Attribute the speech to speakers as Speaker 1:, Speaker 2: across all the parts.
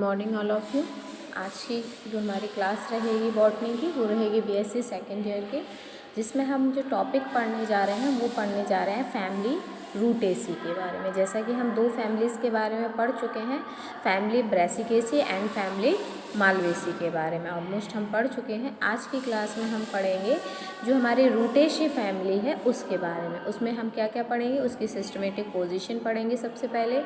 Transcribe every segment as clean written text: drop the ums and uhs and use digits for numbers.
Speaker 1: Morning all of you. आज की जो हमारी क्लास रहेगी बॉटनी की वो रहेगी बीएससी सेकेंड ईयर के, जिसमें हम जो टॉपिक पढ़ने जा रहे हैं वो पढ़ने जा रहे हैं फैमिली रूटेसी के बारे में। जैसा कि हम दो फैमिलीज़ के बारे में पढ़ चुके हैं, family Brassicaceae and family Malvaceae के बारे में ऑलमोस्ट हम पढ़ चुके हैं। आज की क्लास में हम पढ़ेंगे जो हमारी रूटेसी फैमिली है उसके बारे में। उसमें हम क्या क्या पढ़ेंगे, उसकी सिस्टमेटिक पोजीशन पढ़ेंगे सबसे पहले,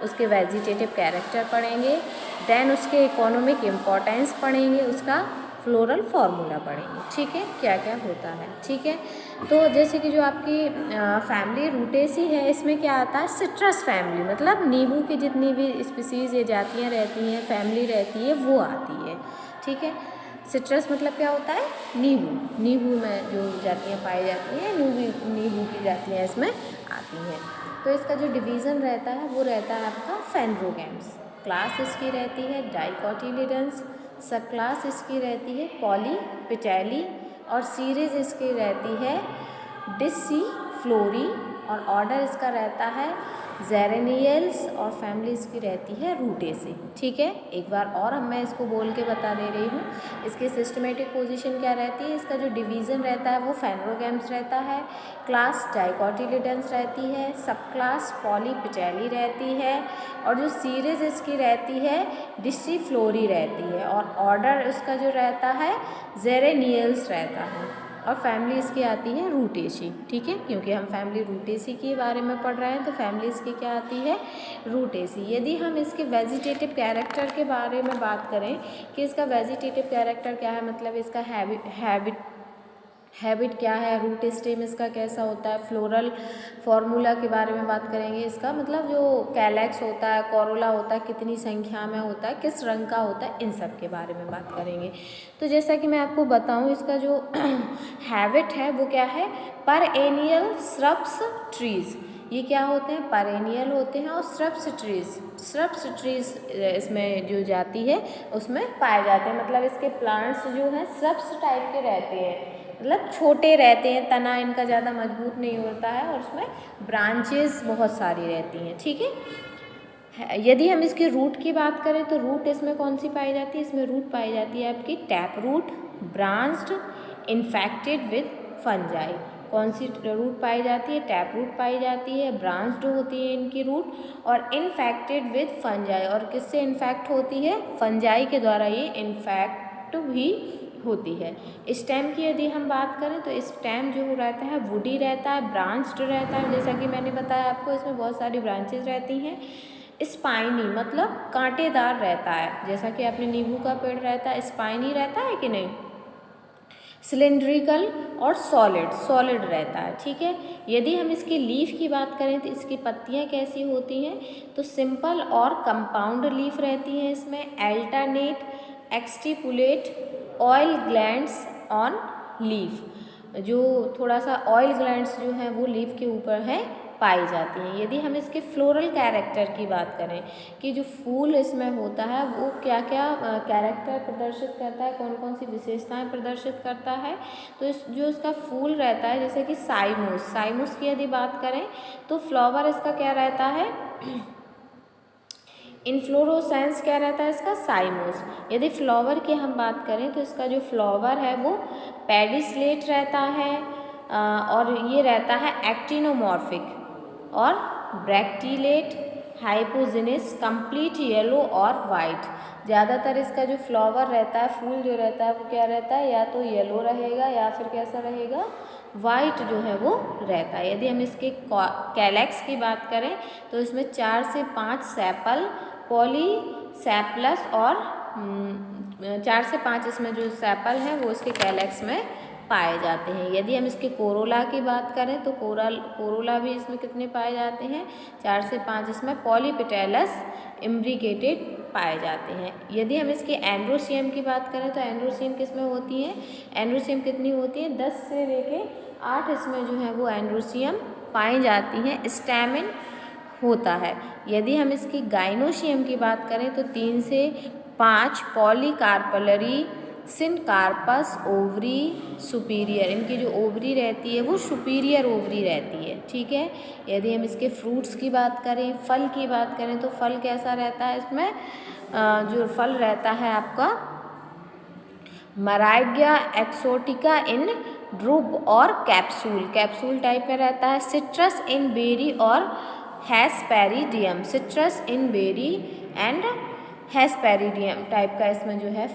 Speaker 1: उसके वेजिटेटिव कैरेक्टर पढ़ेंगे, देन उसके इकोनॉमिक इम्पोर्टेंस पढ़ेंगे, उसका फ्लोरल फार्मूला पढ़ेंगे। ठीक है, क्या क्या होता है। ठीक है, तो जैसे कि जो आपकी फैमिली रूटेसी है इसमें क्या आता है, सिट्रस फैमिली, मतलब नींबू की जितनी भी स्पीसीज़ ये जातियाँ रहती हैं, फैमिली रहती है, वो आती है। ठीक है, सिट्रस मतलब क्या होता है, नींबू। नींबू में जो जातियाँ पाई जाती हैं नींबू की जातियाँ इसमें आती हैं। तो इसका जो डिवीज़न रहता है वो रहता है आपका फेनरोगैम्स। क्लास इसकी रहती है डाइकोटिलिडन्स, सब क्लास इसकी रहती है पॉलीपेटैली, और सीरीज़ इसकी रहती है डिस्सीफ्लोरी, और ऑर्डर इसका रहता है जेरेनियल्स, और फैमिली इसकी रहती है रूटेसी। ठीक है, एक बार और मैं इसको बोल के बता दे रही हूँ। इसकी सिस्टमेटिक पोजीशन क्या रहती है, इसका जो डिवीज़न रहता है वो फेनरोगैम्स रहता है, क्लास डाइकोटिलिडन्स रहती है, सब क्लास पॉलीपेटैली रहती है, और जो सीरीज़ इसकी रहती है डिस्सीफ्लोरी रहती है, और ऑर्डर उसका जो रहता है जेरेनियल्स रहता है, और फैमिली इसकी आती है रूटेसी। ठीक है, क्योंकि हम फैमिली रूटेसी के बारे में पढ़ रहे हैं तो फैमिली इसकी क्या आती है, रूटेसी। यदि हम इसके वेजिटेटिव कैरेक्टर के बारे में बात करें कि इसका वेजिटेटिव कैरेक्टर क्या है, मतलब इसका हैबिट क्या है, रूट स्टेम इसका कैसा होता है, फ्लोरल फार्मूला के बारे में बात करेंगे। इसका मतलब जो कैलेक्स होता है, कोरोला होता है, कितनी संख्या में होता है, किस रंग का होता है, इन सब के बारे में बात करेंगे। तो जैसा कि मैं आपको बताऊं, इसका जो हैबिट है वो क्या है, पेरेनियल श्रब्स ट्रीज़। ये क्या होते हैं, पेरेनियल होते हैं, और श्रब्स ट्रीज़ इसमें जो जाती है उसमें पाए जाते हैं। मतलब इसके प्लांट्स जो हैं श्रब्स टाइप के रहते हैं, मतलब छोटे रहते हैं, तना इनका ज़्यादा मजबूत नहीं होता है, और उसमें ब्रांचेस बहुत सारी रहती हैं। ठीक है, यदि हम इसके रूट की बात करें तो रूट इसमें कौन सी पाई जाती है, इसमें रूट पाई जाती है आपकी tap root, branched, infected with fungi. कौन सी रूट पाई जाती है, टैप रूट पाई जाती है, ब्रांच्ड होती है इनकी रूट, और इन्फेक्टेड विद फंजाई। और किससे इन्फेक्ट होती है, फंजाई के द्वारा ये इन्फेक्ट भी होती है। स्टेम की यदि हम बात करें तो स्टेम जो रहता है वुडी रहता है, ब्रांच्ड रहता है, जैसा कि मैंने बताया आपको इसमें बहुत सारी ब्रांचेस रहती हैं। स्पाइनी मतलब कांटेदार रहता है, जैसा कि आपने नींबू का पेड़ रहता है, स्पाइनी रहता है कि नहीं, सिलेंड्रिकल और सॉलिड रहता है। ठीक है, यदि हम इसकी लीफ की बात करें तो इसकी पत्तियां कैसी होती हैं, तो सिंपल और कंपाउंड लीफ रहती हैं इसमें, alternate exstipulate oil glands on leaf. जो थोड़ा सा ऑयल ग्लैंड्स जो हैं वो लीफ के ऊपर हैं पाई जाती हैं। यदि हम इसके फ्लोरल कैरेक्टर की बात करें कि जो फूल इसमें होता है वो क्या क्या कैरेक्टर प्रदर्शित करता है, कौन कौन सी विशेषताएं प्रदर्शित करता है, तो जो इसका फूल रहता है, जैसे कि साइमोस की यदि बात करें तो फ्लावर इसका क्या रहता है, इन्फ्लोरोसेंस क्या रहता है इसका, साइमोस। यदि फ्लावर की हम बात करें तो इसका जो फ्लावर है वो पेडिसलेट रहता है, और ये रहता है एक्टिनोमॉर्फिक, और ब्रैक्टिलेट, हाइपोजिनस, कंप्लीट येलो और वाइट। ज़्यादातर इसका जो फ्लावर रहता है, फूल जो रहता है वो क्या रहता है, या तो येलो रहेगा या फिर कैसा रहेगा, वाइट जो है वो रहता है। यदि हम इसके कैलेक्स की बात करें तो इसमें 4 से 5 सेपल, पॉलीसेपलस, और 4 से 5 इसमें जो सेपल हैं वो इसके कैलेक्स में पाए जाते हैं। यदि हम इसके कोरोला की बात करें तो कोरोला भी इसमें कितने पाए जाते हैं, 4 से 5 इसमें पॉलीपेटैलस इम्ब्रिकेटेड पाए जाते हैं। यदि हम इसके एंड्रोसियम की बात करें तो एंड्रोसियम किसमें होती है, एंड्रोसियम कितनी होती है, 10 से लेके 8 इसमें जो है वो एंड्रोसियम पाई जाती हैं, स्टैमिन होता है। यदि हम इसकी गाइनोशियम की बात करें तो 3 से 5 पॉलीकार्पलरी, सिनकार्पस, ओवरी सुपीरियर, इनकी जो ओवरी रहती है वो सुपीरियर ओवरी रहती है। ठीक है, यदि हम इसके फ्रूट्स की बात करें, फल की बात करें तो फल कैसा रहता है, इसमें जो फल रहता है आपका मराइग्या एक्सोटिका इन ड्रूप और कैप्सूल टाइप में रहता है। सिट्रस इन बेरी और hesperidium, citrus in berry and hesperidium type का इसमें जो है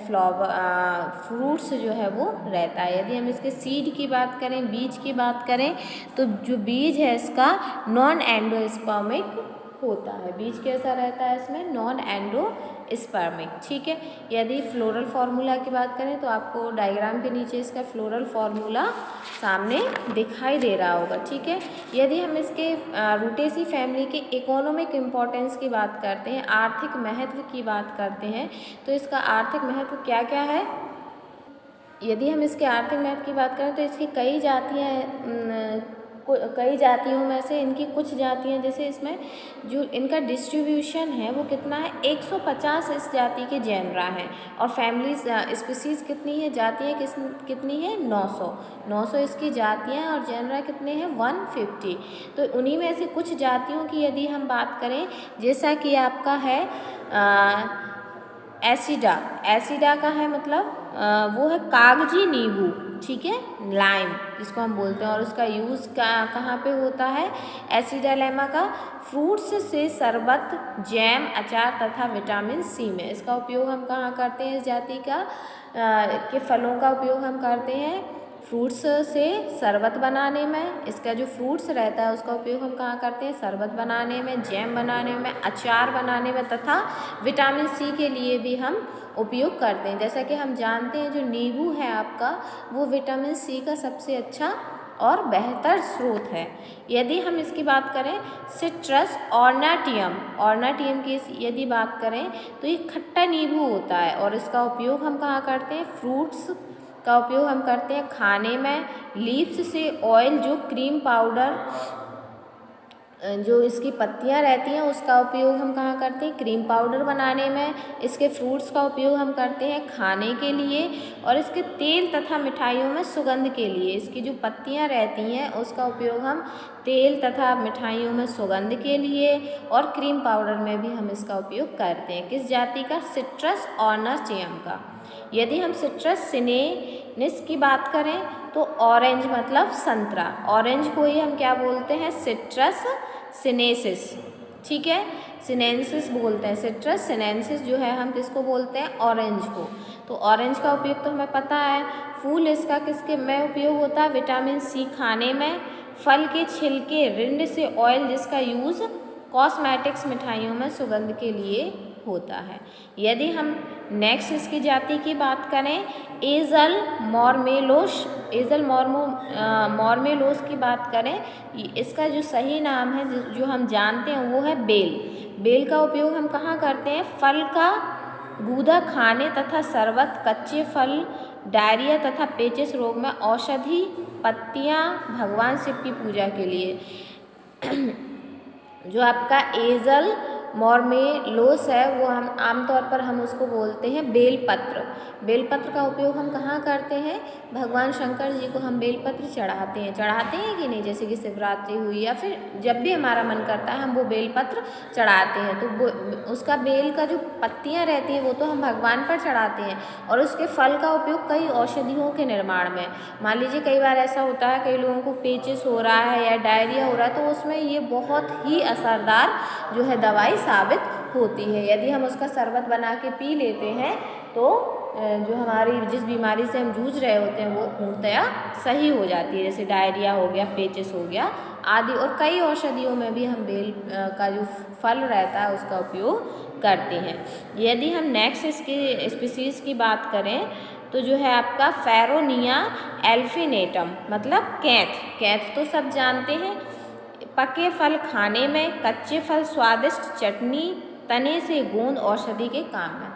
Speaker 1: फ्रूट्स जो है वो रहता है। यदि हम इसके सीड की बात करें, बीज की बात करें, तो जो बीज है इसका नॉन एंडोस्पर्मिक होता है। बीज कैसा रहता है इसमें? Non endospermic. ठीक है। यदि फ्लोरल फार्मूला की बात करें तो आपको डायग्राम के नीचे इसका फ्लोरल फार्मूला सामने दिखाई दे रहा होगा। ठीक है। यदि हम इसके रूटेसी फैमिली के इकोनॉमिक इम्पोर्टेंस की बात करते हैं, आर्थिक महत्व की बात करते हैं, तो इसका आर्थिक महत्व क्या क्या है? यदि हम इसके आर्थिक महत्व की बात करें तो इसकी कई जातियों में से इनकी कुछ जातियां, जैसे इसमें जो इनका डिस्ट्रीब्यूशन है वो कितना है? 150 इस जाति के जेनरा हैं और फैमिलीज स्पीसीज कितनी है? जातियाँ कितनी है? 900 इसकी जातियाँ और जेनरा कितने हैं? 150। तो उन्हीं में से कुछ जातियों की यदि हम बात करें, जैसा कि आपका है एसिडा का है, मतलब वो है कागजी नींबू। ठीक है, लाइम जिसको हम बोलते हैं, और उसका यूज़ कहाँ पे होता है? एसिडालेमा का फ्रूट्स से शरबत, जैम, अचार तथा विटामिन सी में। इसका उपयोग हम कहाँ करते हैं? इस जाति के फलों का उपयोग हम करते हैं फ्रूट्स से शरबत बनाने में। इसका जो फ्रूट्स रहता है उसका उपयोग हम कहाँ करते हैं? शरबत बनाने में, जैम बनाने में, अचार बनाने में, तथा विटामिन सी के लिए भी हम उपयोग करते हैं। जैसा कि हम जानते हैं जो नींबू है आपका, वो विटामिन सी का सबसे अच्छा और बेहतर स्रोत है। यदि हम इसकी बात करें सिट्रस ऑर्नाटियम की यदि बात करें तो ये खट्टा नींबू होता है और इसका उपयोग हम कहाँ करते हैं? फ्रूट्स का उपयोग हम करते हैं खाने में। लीव्स से ऑयल, जो क्रीम पाउडर, जो इसकी पत्तियां रहती हैं उसका उपयोग हम कहाँ करते हैं? क्रीम पाउडर बनाने में। इसके फ्रूट्स का उपयोग हम करते हैं खाने के लिए, और इसके तेल तथा मिठाइयों में सुगंध के लिए। इसकी जो पत्तियां रहती हैं उसका उपयोग हम तेल तथा मिठाइयों में सुगंध के लिए और क्रीम पाउडर में भी हम इसका उपयोग करते हैं। किस जाति का? सिट्रस ऑर्नाटियम का। यदि हम सिट्रस सिनेनिस की बात करें तो ऑरेंज मतलब संतरा, ऑरेंज को ही हम क्या बोलते हैं? Citrus sinensis. ठीक है, सिनेंसिस बोलते हैं। सिट्रस सिनेंसिस जो है हम किसको बोलते हैं? ऑरेंज को। तो ऑरेंज का उपयोग तो हमें पता है। फूल इसका किसके में उपयोग होता है? विटामिन सी खाने में। फल के छिलके, रिंड से ऑयल जिसका यूज़ कॉस्मेटिक्स, मिठाइयों में सुगंध के लिए होता है। यदि हम नेक्स्ट इसकी जाति की बात करें, एजल मॉर्मेलोस की बात करें, इसका जो सही नाम है जो हम जानते हैं वो है बेल का उपयोग हम कहाँ करते हैं? फल का गूदा खाने तथा शरबत, कच्चे फल, डायरिया तथा पेचिस रोग में, औषधि पत्तियाँ, भगवान शिव की पूजा के लिए। जो आपका एजल मॉर्मेलोस है वो हम आमतौर पर हम उसको बोलते हैं बेलपत्र का उपयोग हम कहाँ करते हैं? भगवान शंकर जी को हम बेलपत्र चढ़ाते हैं कि नहीं? जैसे कि शिवरात्रि हुई या फिर जब भी हमारा मन करता है हम वो बेलपत्र चढ़ाते हैं। तो उसका बेल का जो पत्तियां रहती हैं वो तो हम भगवान पर चढ़ाते हैं, और उसके फल का उपयोग कई औषधियों के निर्माण में। मान लीजिए कई बार ऐसा होता है, कई लोगों को पेचिस हो रहा है या डायरिया हो रहा है, तो उसमें ये बहुत ही असरदार जो है दवाई साबित होती है। यदि हम उसका शरबत बना के पी लेते हैं तो जो हमारी जिस बीमारी से हम जूझ रहे होते हैं वो पूर्णतया सही हो जाती है, जैसे डायरिया हो गया, पेचिस हो गया आदि। और कई औषधियों में भी हम बेल का जो फल रहता है उसका उपयोग करते हैं। यदि हम नेक्स्ट इसकी स्पीसीज़ की बात करें तो जो है आपका फेरोनिया एल्फिनेटम, मतलब कैथ तो सब जानते हैं। पके फल खाने में, कच्चे फल स्वादिष्ट चटनी, तने से गोंद औषधि के काम में।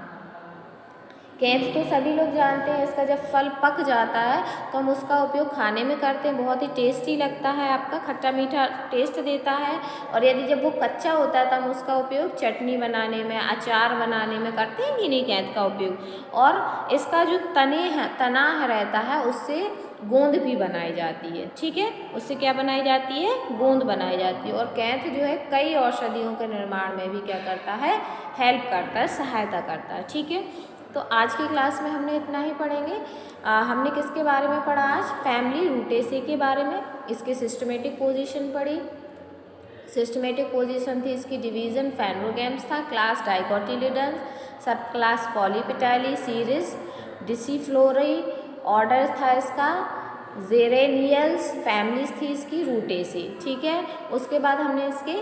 Speaker 1: कैथ तो सभी लोग जानते हैं, इसका जब फल पक जाता है तो हम उसका उपयोग खाने में करते हैं, बहुत ही टेस्टी लगता है, आपका खट्टा मीठा टेस्ट देता है। और यदि जब वो कच्चा होता है तो हम उसका उपयोग चटनी बनाने में, अचार बनाने में करते हैं कि नहीं कैथ का उपयोग। और इसका जो तना रहता है उससे गोंद भी बनाई जाती है। ठीक है, उससे क्या बनाई जाती है? गोंद बनाई जाती है। और कैंथ जो है कई औषधियों के निर्माण में भी क्या करता है? हेल्प करता है, सहायता करता है। ठीक है, तो आज की क्लास में हमने इतना ही पढ़ेंगे। हमने किसके बारे में पढ़ा आज? फैमिली रूटेसी के बारे में। इसकी सिस्टमेटिक पोजीशन पढ़ी। सिस्टमेटिक पोजीशन थी इसकी डिवीजन फैनरोगैम्स था, क्लास डाइकोटिलिडन्स, सब क्लास पॉलीपेटाइली, सीरीज डिसिफ्लोरी, ऑर्डर था इसका जेरेनियल्स, फैमिलीज थी इसकी रूटेसी। ठीक है, उसके बाद हमने इसके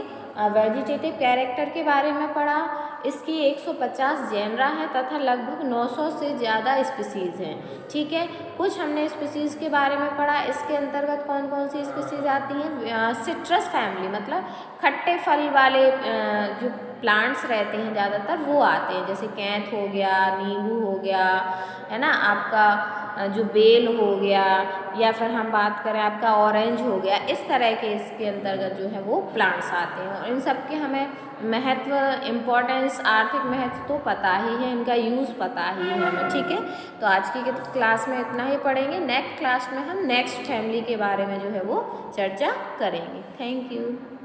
Speaker 1: वेजिटेटिव कैरेक्टर के बारे में पढ़ा। इसकी 150 जेनरा है तथा लगभग 900 से ज़्यादा स्पीसीज़ हैं। ठीक है, कुछ हमने स्पीसीज़ के बारे में पढ़ा। इसके अंतर्गत कौन कौन सी स्पीसीज़ आती हैं? सिट्रस फैमिली, मतलब खट्टे फल वाले जो प्लांट्स रहते हैं ज़्यादातर वो आते हैं, जैसे कैंथ हो गया, नींबू हो गया, है ना, आपका जो बेल हो गया, या फिर हम बात करें आपका ऑरेंज हो गया। इस तरह के इसके अंतर्गत जो है वो प्लांट्स आते हैं। और इन सब के हमें महत्व, इम्पोर्टेंस, आर्थिक महत्व तो पता ही है, इनका यूज़ पता ही है हमें। ठीक है, तो आज की क्लास में इतना ही पढ़ेंगे। नेक्स्ट क्लास में हम नेक्स्ट फैमिली के बारे में जो है वो चर्चा करेंगे। Thank you.